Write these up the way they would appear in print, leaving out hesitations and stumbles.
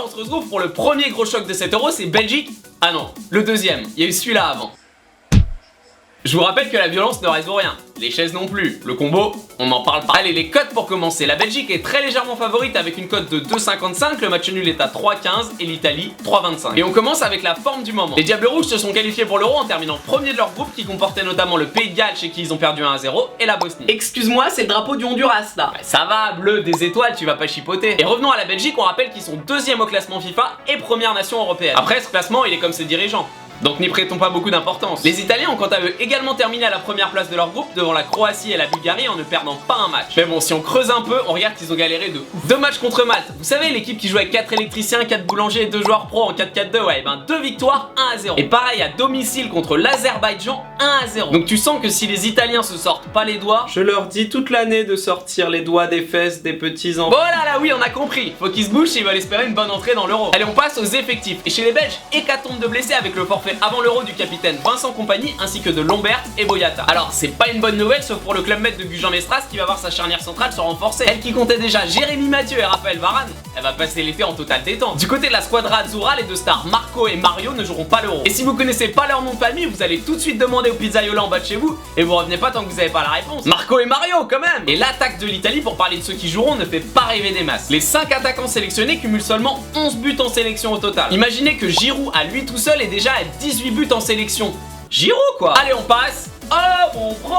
on se retrouve pour le premier gros choc de cet Euro, c'est Belgique. Ah non, le deuxième, il y a eu celui-là avant. Je vous rappelle que la violence ne résout rien, les chaises non plus, le combo, on n'en parle pas. Allez, les cotes pour commencer, la Belgique est très légèrement favorite avec une cote de 2,55, le match nul est à 3,15 et l'Italie 3,25. Et on commence avec la forme du moment. Les Diables Rouges se sont qualifiés pour l'Euro en terminant premier de leur groupe qui comportait notamment le Pays de Galles chez qui ils ont perdu 1-0 et la Bosnie. Excuse-moi, c'est le drapeau du Honduras là. Ouais, ça va, bleu, des étoiles, tu vas pas chipoter. Et revenons à la Belgique, on rappelle qu'ils sont deuxième au classement FIFA et première nation européenne. Après, ce classement, il est comme ses dirigeants. Donc n'y prêtons pas beaucoup d'importance. Les Italiens ont quant à eux également terminé à la première place de leur groupe devant la Croatie et la Bulgarie en ne perdant pas un match. Mais bon, si on creuse un peu, on regarde qu'ils ont galéré de ouf. 2 matchs contre Malte. Vous savez, l'équipe qui joue avec 4 électriciens, 4 boulangers et 2 joueurs pro en 4-4-2, ouais, ben 2 victoires, 1-0. Et pareil à domicile contre l'Azerbaïdjan, 1-0. Donc tu sens que si les Italiens se sortent pas les doigts, je leur dis toute l'année de sortir les doigts des fesses des petits enfants. Oh là là, oui, on a compris. Faut qu'ils se bougent s'ils veulent espérer une bonne entrée dans l'Euro. Allez, on passe aux effectifs. Et chez les Belges, hécatombe de blessés avec le forfait avant l'Euro du capitaine Vincent Kompany ainsi que de Lombert et Boyata. Alors c'est pas une bonne nouvelle sauf pour le club maître de Gujan Mestras qui va voir sa charnière centrale se renforcer. Elle qui comptait déjà Jérémy Mathieu et Raphaël Varane, elle va passer l'été en totale détente. Du côté de la squadra Azzurra, les deux stars Marco et Mario ne joueront pas l'Euro. Et si vous connaissez pas leur nom de famille, vous allez tout de suite demander au pizzaiola en bas de chez vous et vous revenez pas tant que vous avez pas la réponse. Marco et Mario quand même. Et l'attaque de l'Italie, pour parler de ceux qui joueront, ne fait pas rêver des masses. Les 5 attaquants sélectionnés cumulent seulement 11 buts en sélection au total. Imaginez que Giroud à lui tout seul est déjà à 18 buts en sélection. Giroud quoi. Allez, on passe au mon prono.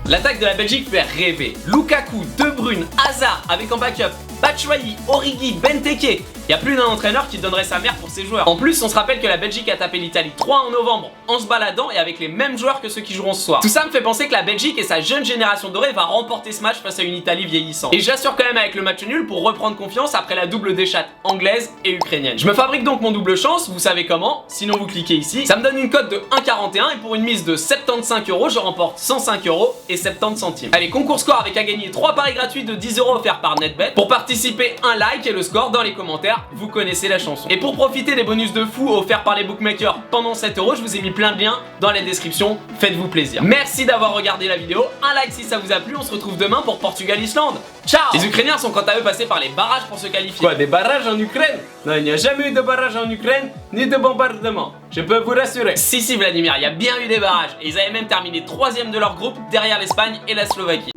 L'attaque de la Belgique fait rêver. Lukaku, De Bruyne, Hazard avec en backup Batshuayi, Origi, Benteke. Il y a plus d'un entraîneur qui donnerait sa mère pour ses joueurs. En plus, on se rappelle que la Belgique a tapé l'Italie 3 en novembre en se baladant et avec les mêmes joueurs que ceux qui joueront ce soir. Tout ça me fait penser que la Belgique et sa jeune génération dorée va remporter ce match face à une Italie vieillissante. Et j'assure quand même avec le match nul pour reprendre confiance après la double déchatte anglaise et ukrainienne. Je me fabrique donc mon double chance, vous savez comment, sinon vous cliquez ici. Ça me donne une cote de 1,41 et pour une mise de 75 €, je remporte 105 € et 70 centimes. Allez, concours score avec à gagner 3 paris gratuits de 10 € offerts par NetBet. Pour participer, un like et le score dans les commentaires, vous connaissez la chanson. Et pour profiter des bonus de fou offerts par les bookmakers pendant 7 €, je vous ai mis plein de liens dans la description, faites-vous plaisir. Merci d'avoir regardé la vidéo, un like si ça vous a plu, on se retrouve demain pour Portugal-Islande. Ciao. Les Ukrainiens sont quant à eux passés par les barrages pour se qualifier. Quoi, des barrages en Ukraine? Non, il n'y a jamais eu de barrage en Ukraine, ni de bombardement, je peux vous rassurer. Si Vladimir, il y a bien eu des barrages, et ils avaient même terminé 3ème de leur groupe derrière l'Espagne et la Slovaquie.